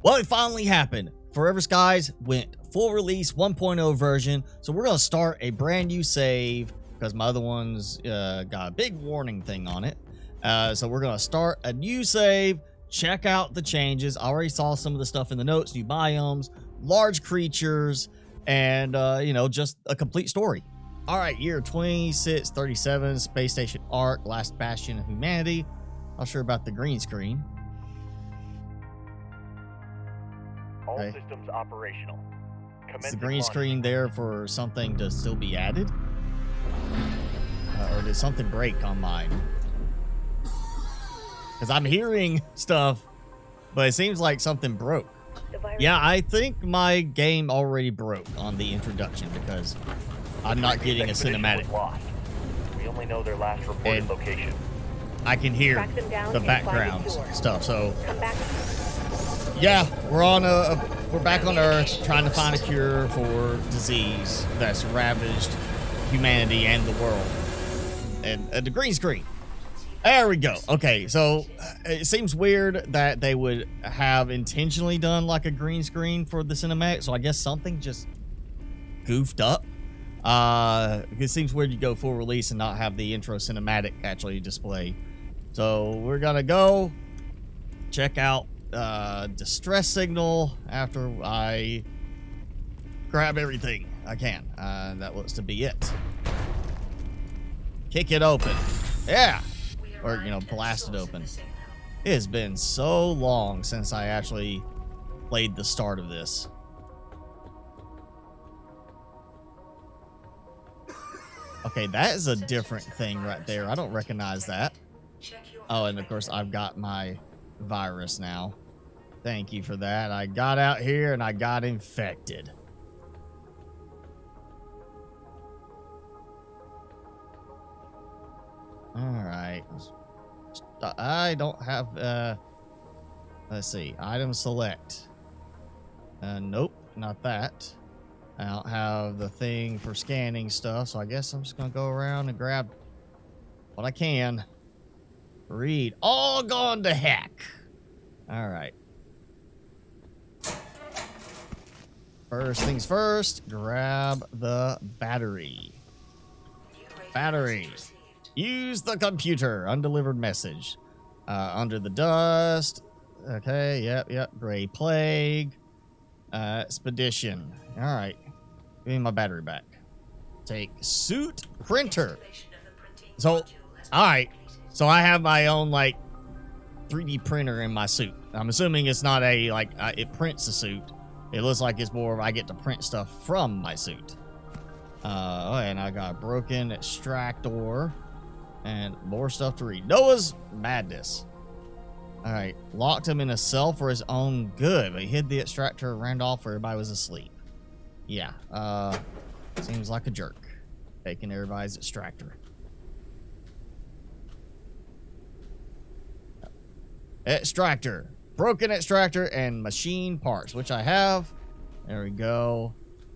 Well, it finally happened. Forever Skies went full release 1.0 version. So we're going to start a brand new save because my other one's got a big warning thing on it. So we're going to start a new save, check out the changes. I already saw some of the stuff in the notes, new biomes, large creatures, and, you know, just a complete story. All right, year 2637, Space Station Ark, last bastion of humanity. Not sure about the green screen. All systems operational. Is the green screen there for something to still be added? Or did something break on mine? Because I'm hearing stuff, but it seems like something broke. Yeah, I think my game already broke on the introduction because I'm not getting a cinematic. Lost. We only know their last reported location. I can hear the background stuff, so yeah, we're back on Earth trying to find a cure for disease that's ravaged humanity and the world. And the green screen. There we go. Okay, so it seems weird that they would have intentionally done like a green screen for the cinematic, so I guess something just goofed up. It seems weird you go full release and not have the intro cinematic actually display. So we're gonna go check out distress signal after I grab everything I can. That looks to be it. Kick it open. Yeah. Or, you know, blast it open. It has been so long since I actually played the start of this. Okay, that is a different thing right there. I don't recognize that. Oh, and of course, I've got my virus now. Thank you for that. I got out here and I got infected. All right. I don't have, let's see, item select. Nope, not that. I don't have the thing for scanning stuff, so I guess I'm just gonna go around and grab what I can. Read. All gone to heck. All right. First things first, grab the battery. Battery. Use the computer. Undelivered message. Under the dust. Okay, yep. Gray plague. Expedition. All right. Give me my battery back. Take suit printer. So, all right. So I have my own, like, 3D printer in my suit. I'm assuming it's not a, like, it prints the suit. It looks like it's more of I get to print stuff from my suit. And I got a broken extractor. And more stuff to read. Noah's Madness. All right. Locked him in a cell for his own good. But he hid the extractor and ran off where everybody was asleep. Yeah. Seems like a jerk. Taking everybody's extractor. Extractor. Broken extractor and machine parts. Which I have. There we go.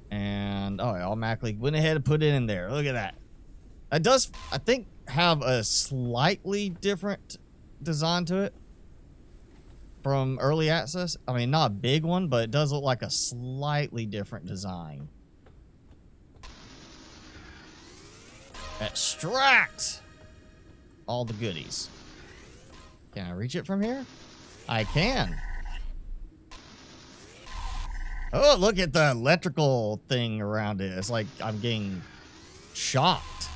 And, oh, I automatically went ahead and put it in there. Look at that. It does, I think, have a slightly different design to it from early access. I mean, not a big one, but it does look like a slightly different design. Extract all the goodies. Can I reach it from here? I can. Oh, look at the electrical thing around it. It's like I'm getting shocked.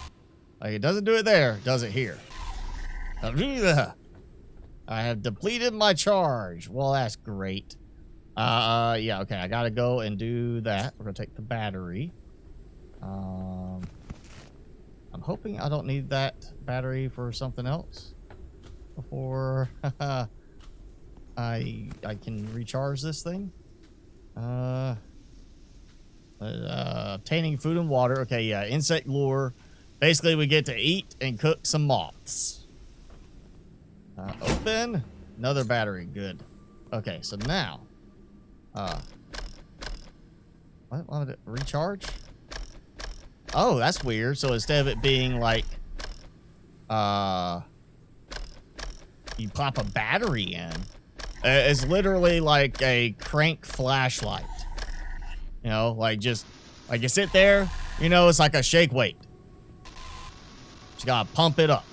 Like, it doesn't do it there, it does it here. I have depleted my charge. Well, that's great. Yeah, okay, I gotta go and do that. We're gonna take the battery. I'm hoping I don't need that battery for something else before I can recharge this thing. Obtaining food and water. Okay, yeah, insect lure. Basically, we get to eat and cook some moths. Open. Another battery. Good. Okay, so now. What did it recharge? Oh, that's weird. So instead of it being like, you pop a battery in, It's literally like a crank flashlight. You know, like just like you sit there, you know, it's like a shake weight. Just gotta pump it up.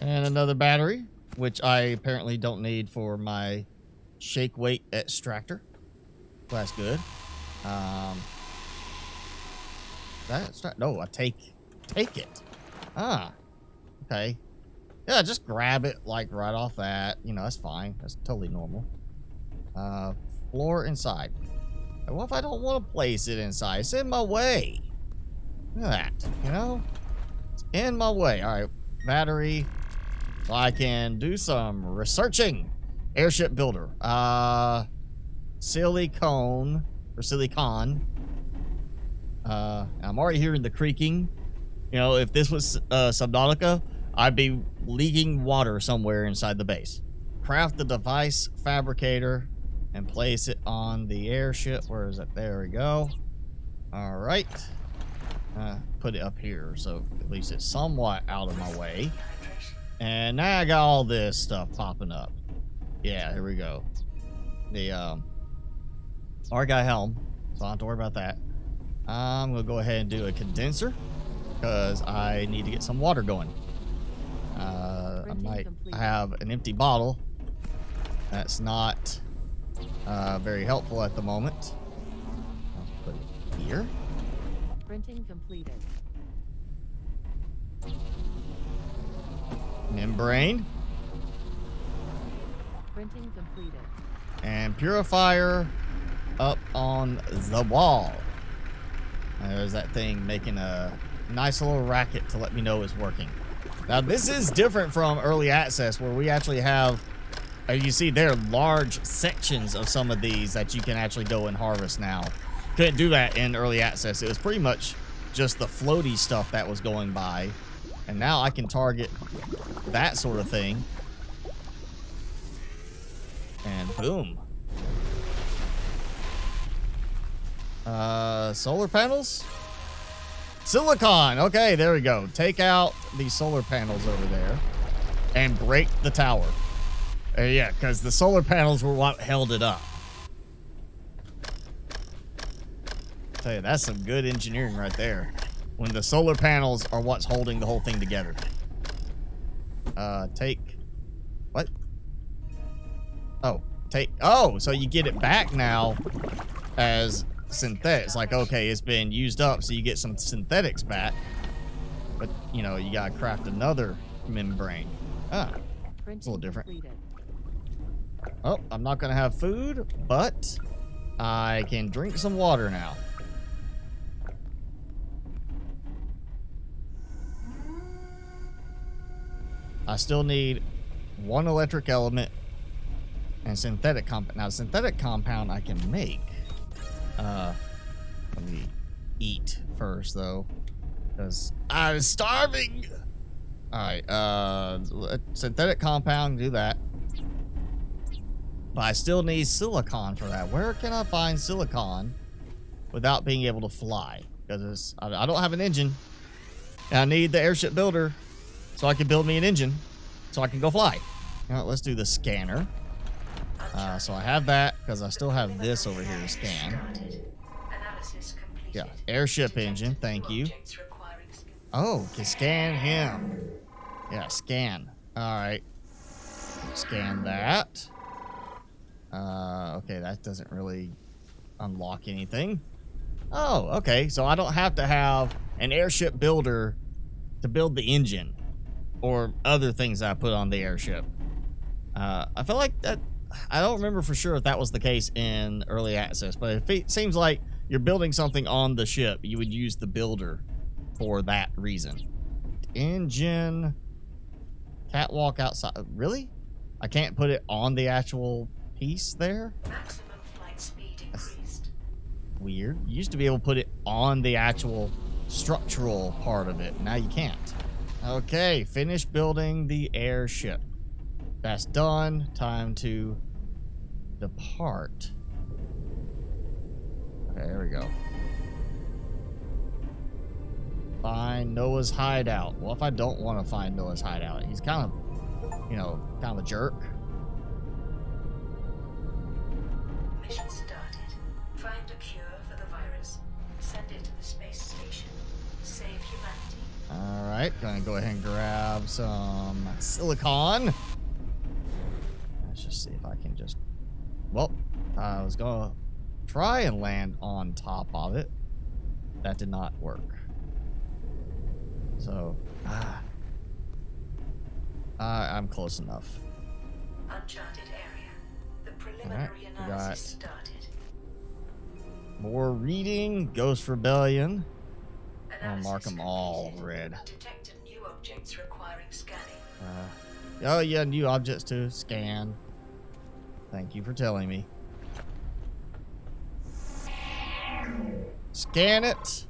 And another battery, which I apparently don't need for my shake weight extractor. That's good. That's not, no, I take it. Ah, okay. Yeah, just grab it like right off that. You know, that's fine. That's totally normal. Floor inside. What if I don't want to place it inside? It's in my way. Look at that, you know? It's in my way. All right, battery. So I can do some researching. Airship builder. Silicone. Or silicon. I'm already hearing the creaking. You know, if this was Subnautica, I'd be leaking water somewhere inside the base. Craft the device fabricator and place it on the airship. Where is it? There we go. All right. Put it up here so at least it's somewhat out of my way. And now I got all this stuff popping up. Yeah, here we go. The Argyle helm, so I don't have to worry about that. I'm gonna go ahead and do a condenser because I need to get some water going. I might have an empty bottle. That's not very helpful at the moment. I'll put it here. Printing completed. Membrane. Printing completed. And purifier up on the wall. There's that thing making a nice little racket to let me know it's working. Now this is different from early access where we actually have, you see there are large sections of some of these that you can actually go and harvest now. Couldn't do that in early access. It was pretty much just the floaty stuff that was going by. And now I can target that sort of thing. And boom. Solar panels? Silicon. Okay, there we go. Take out the solar panels over there and break the tower. Yeah, because the solar panels were what held it up. I tell you, that's some good engineering right there. When the solar panels are what's holding the whole thing together. Take... What? Oh, take... Oh, so you get it back now as synthetics. Like, okay, it's been used up, so you get some synthetics back. But, you know, you gotta craft another membrane. Ah, it's a little different. Oh, I'm not gonna have food, but I can drink some water now. I still need one electric element and synthetic compound. Now, synthetic compound I can make. Let me eat first, though, because I'm starving. All right, synthetic compound, do that. But I still need silicon for that. Where can I find silicon without being able to fly? Because I don't have an engine. And I need the airship builder so I can build me an engine so I can go fly. Now, let's do the scanner. So I have that because I still have this over here to scan. Yeah, airship engine, thank you. Oh, can scan him. Yeah, scan. All right. Scan that. Okay, that doesn't really unlock anything. Oh, okay. So I don't have to have an airship builder to build the engine or other things I put on the airship. I feel like that. I don't remember for sure if that was the case in early access, but it seems like you're building something on the ship, you would use the builder for that reason. Engine, catwalk outside. Really? I can't put it on the actual piece there? Maximum flight speed increased. Weird. You used to be able to put it on the actual structural part of it. Now you can't. Okay, finish building the airship. That's done. Time to depart. Okay, there we go. Find Noah's hideout. Well, if I don't want to find Noah's hideout, he's kind of, you know, kind of a jerk. mission started. Find a cure for the virus. Send it to the space station. Save humanity. Alright, gonna go ahead and grab some silicon. Let's just see if I can just... Well, I was gonna try and land on top of it. That did not work. So, I'm close enough. Uncharted area. The preliminary we analysis got- started. More reading, Ghost Rebellion. I'll Analysis mark them all completed. red. Detected new objects requiring scanning. Oh yeah, new objects to scan. Thank you for telling me. Scan it.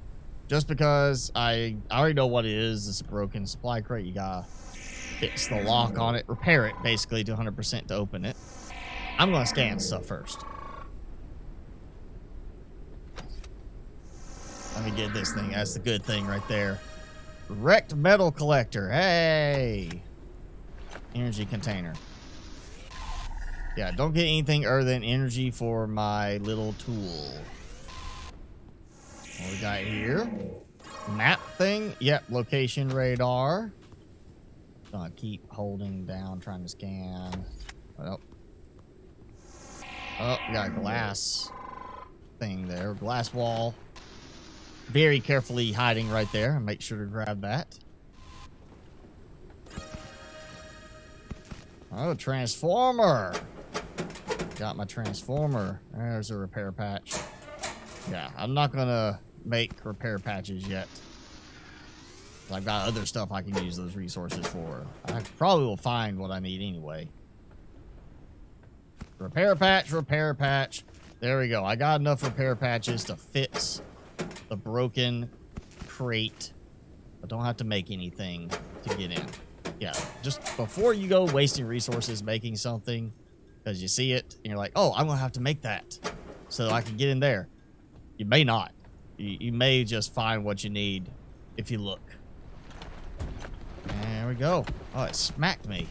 Just because I already know what it is. It's a broken supply crate. You gotta fix the lock on it, repair it basically to 100% to open it. I'm gonna scan stuff first. Let me get this thing. That's the good thing right there. Wrecked metal collector. Hey. Energy container. Yeah, don't get anything other than energy for my little tool. What we got here? Map thing. Yep, location radar. Gonna keep holding down, trying to scan. Oh, we got a glass thing there. Glass wall. Very carefully hiding right there. Make sure to grab that. Oh, transformer. Got my transformer. There's a repair patch. Yeah, I'm not gonna make repair patches yet. I've got other stuff I can use those resources for. I probably will find what I need anyway. Repair patch, repair patch. There we go. I got enough repair patches to fix the broken crate. I don't have to make anything to get in. Yeah, just before you go wasting resources making something, because you see it and you're like, oh, I'm going to have to make that so I can get in there. You may not. You may just find what you need if you look. There we go. Oh, it smacked me.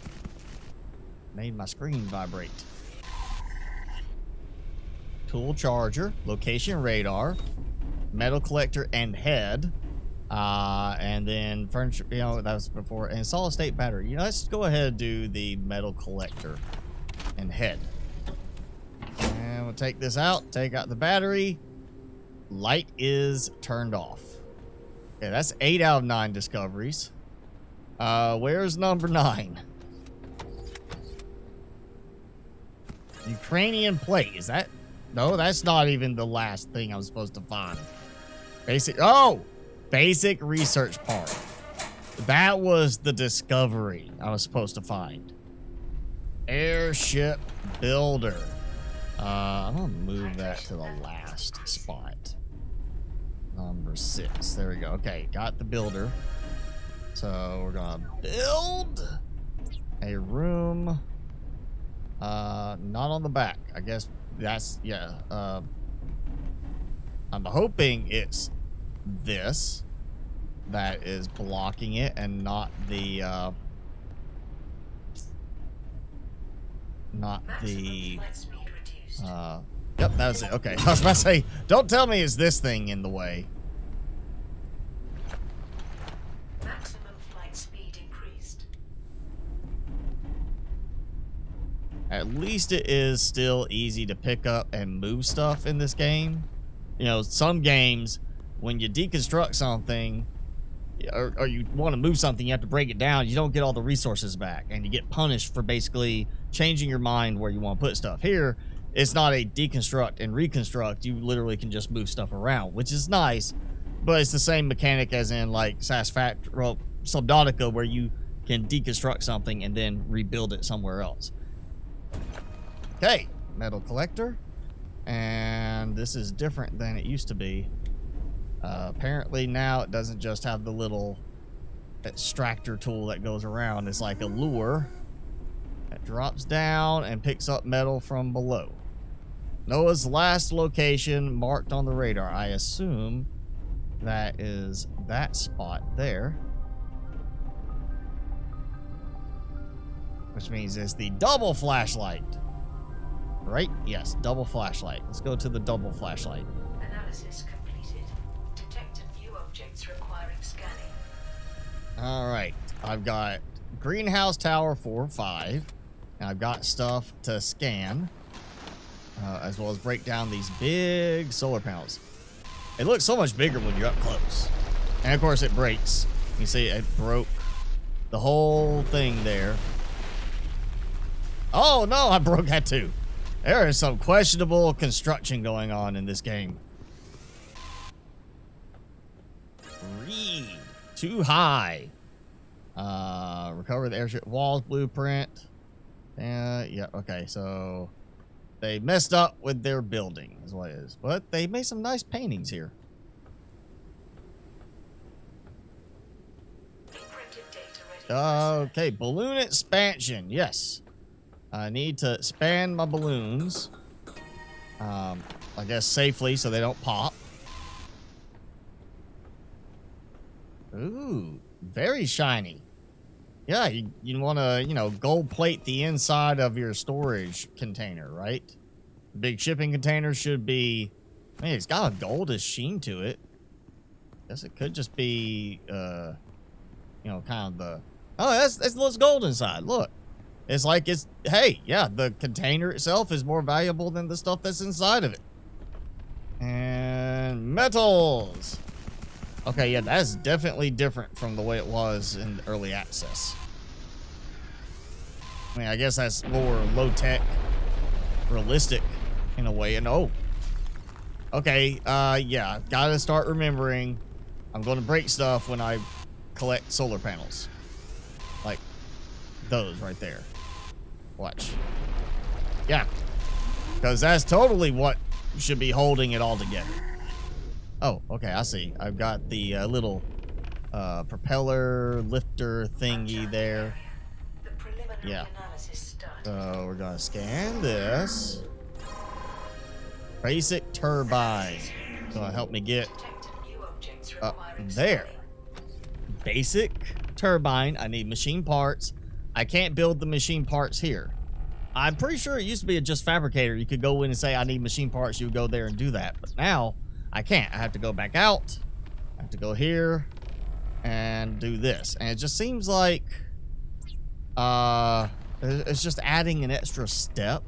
Made my screen vibrate. Tool charger, location radar, metal collector and head, and then furniture, you know, that was before, and solid state battery. You know, let's go ahead and do the metal collector and head. And we'll take this out, take out the battery. Light is turned off. Okay, that's 8 out of 9 discoveries. Where's number 9? Ukrainian plate. Is that? No, that's not even the last thing I was supposed to find. Basic research part. That was the discovery I was supposed to find. Airship builder. I'm gonna move that to the last spot. Number 6. There we go. Okay, got the builder. So we're gonna build a room. Not on the back. I guess that's, yeah. I'm hoping it's this that is blocking it and not the yep, that was it. Okay, I was about to say, don't tell me it's this thing in the way. Maximum flight speed increased. At least it is still easy to pick up and move stuff in this game. You know, some games, when you deconstruct something, or you want to move something, you have to break it down. You don't get all the resources back, and you get punished for basically changing your mind where you want to put stuff. Here, it's not a deconstruct and reconstruct. You literally can just move stuff around, which is nice, but it's the same mechanic as in like Subnautica, where you can deconstruct something and then rebuild it somewhere else. Okay, metal collector. And this is different than it used to be. Apparently now it doesn't just have the little extractor tool that goes around. It's like a lure that drops down and picks up metal from below. Noah's last location marked on the radar. I assume that is that spot there. Which means it's the double flashlight. right? Yes, double flashlight. Let's go to the double flashlight. Analysis completed. Detected new objects requiring scanning. All right. I've got greenhouse tower 4 or 5. And I've got stuff to scan. As well as break down these big solar panels. It looks so much bigger when you're up close. And of course it breaks. You see it broke the whole thing there. Oh no, I broke that too. There is some questionable construction going on in this game. Read. Too high. Recover the airship walls blueprint. Yeah, okay, so they messed up with their building is what it is. But they made some nice paintings here. Okay, balloon expansion. Yes. I need to expand my balloons. I guess safely so they don't pop. Ooh, very shiny. Yeah, you want to, you know, gold plate the inside of your storage container, right? The big shipping container should be... I mean, it's got a goldish sheen to it. Guess it could just be, you know, kind of the... Oh, that's looks gold inside. Look. It's like it's... Hey, yeah, the container itself is more valuable than the stuff that's inside of it. And metals. Okay, yeah, that's definitely different from the way it was in early access. I mean, I guess that's more low-tech, realistic in a way. And oh, okay, yeah, gotta start remembering I'm going to break stuff when I collect solar panels. Like those right there. Watch. Yeah, because that's totally what should be holding it all together. Oh, okay, I see. I've got the little propeller lifter thingy there. Yeah. So we're gonna scan this. Basic turbine. Gonna help me get up there. Basic turbine. I need machine parts. I can't build the machine parts here. I'm pretty sure it used to be a just fabricator. You could go in and say, I need machine parts. You would go there and do that. But now I can't. I have to go back out. I have to go here and do this. And it just seems like it's just adding an extra step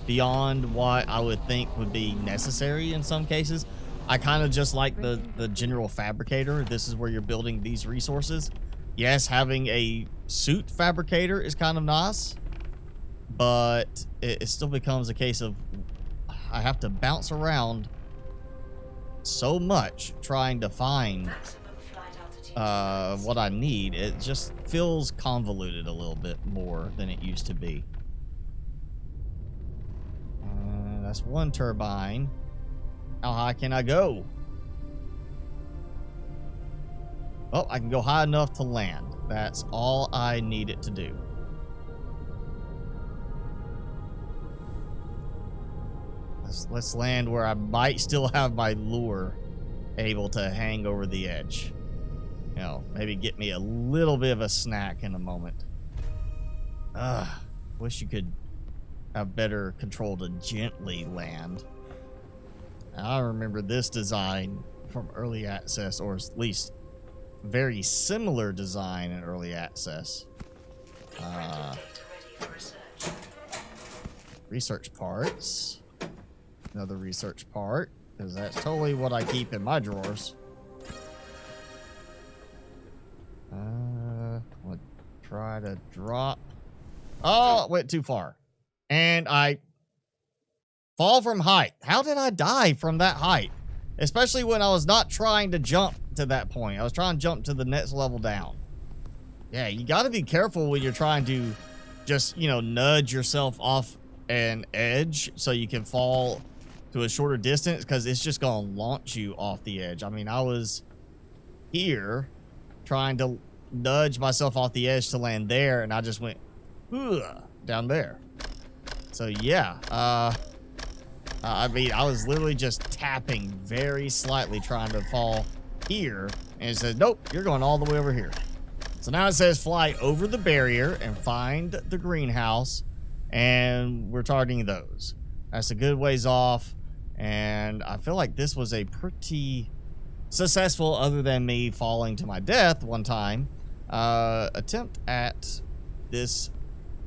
beyond what I would think would be necessary in some cases. I kind of just like the general fabricator. This is where you're building these resources. Yes, having a suit fabricator is kind of nice, but it still becomes a case of I have to bounce around so much trying to find what I need. It just feels convoluted a little bit more than it used to be. That's one turbine. How high can I go? Oh, I can go high enough to land. That's all I need it to do. Let's land where I might still have my lure able to hang over the edge. You know, maybe get me a little bit of a snack in a moment. Wish you could have better control to gently land. I remember this design from early access, or at least very similar design in early access. Research parts. Another research part, because that's totally what I keep in my drawers. I'll try to drop. Oh, it went too far. And I fall from height. How did I die from that height? Especially when I was not trying to jump to that point. I was trying to jump to the next level down. Yeah, you got to be careful when you're trying to just, you know, nudge yourself off an edge so you can fall to a shorter distance, because it's just going to launch you off the edge. I mean, I was here trying to nudge myself off the edge to land there, and I just went down there. So yeah, I mean, I was literally just tapping very slightly trying to fall here, and it said, nope, you're going all the way over here. So now it says fly over the barrier and find the greenhouse, and we're targeting those. That's a good ways off. And I feel like this was a pretty successful, other than me falling to my death one time, attempt at this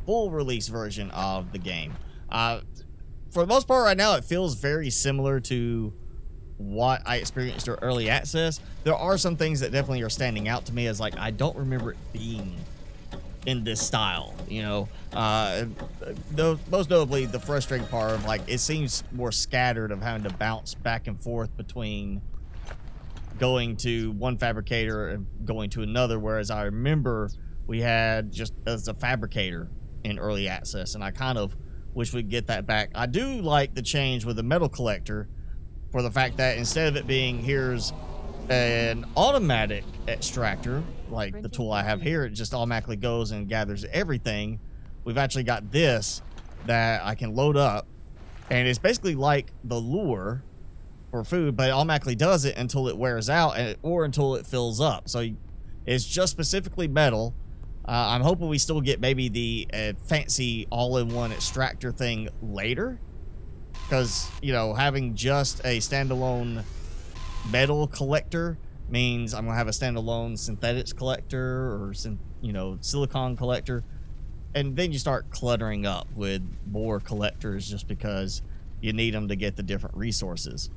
full release version of the game. For the most part right now, it feels very similar to what I experienced through early access. There are some things that definitely are standing out to me as like, I don't remember it being in this style, you know. Most notably the frustrating part of like, it seems more scattered, of having to bounce back and forth between going to one fabricator and going to another, whereas I remember we had just as a fabricator in early access, and I kind of wish we'd get that back. I do like the change with the metal collector, for the fact that instead of it being here's an automatic extractor like the tool I have here, it just automatically goes and gathers everything. We've actually got this that I can load up, and it's basically like the lure for food, but it automatically does it until it wears out, or until it fills up. So it's just specifically metal. I'm hoping we still get maybe the fancy all-in-one extractor thing later, because, you know, having just a standalone metal collector means I'm gonna have a standalone synthetics collector, or silicon collector, and then you start cluttering up with more collectors just because you need them to get the different resources.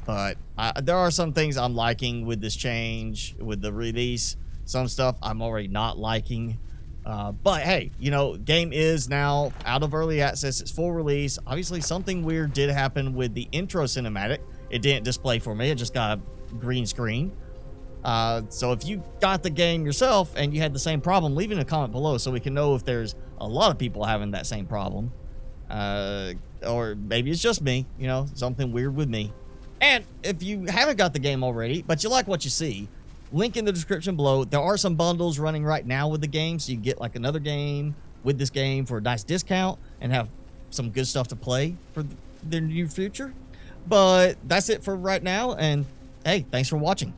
But there are some things I'm liking with this change, with the release. Some stuff I'm already not liking. But hey, you know, game is now out of early access. It's full release. Obviously, something weird did happen with the intro cinematic. It didn't display for me. It just got a green screen. So if you got the game yourself and you had the same problem, leave in a comment below so we can know if there's a lot of people having that same problem. Or maybe it's just me, you know, something weird with me. And if you haven't got the game already, but you like what you see, link in the description below. There are some bundles running right now with the game, so you get like another game with this game for a nice discount and have some good stuff to play for the near future. But that's it for right now, and hey, thanks for watching.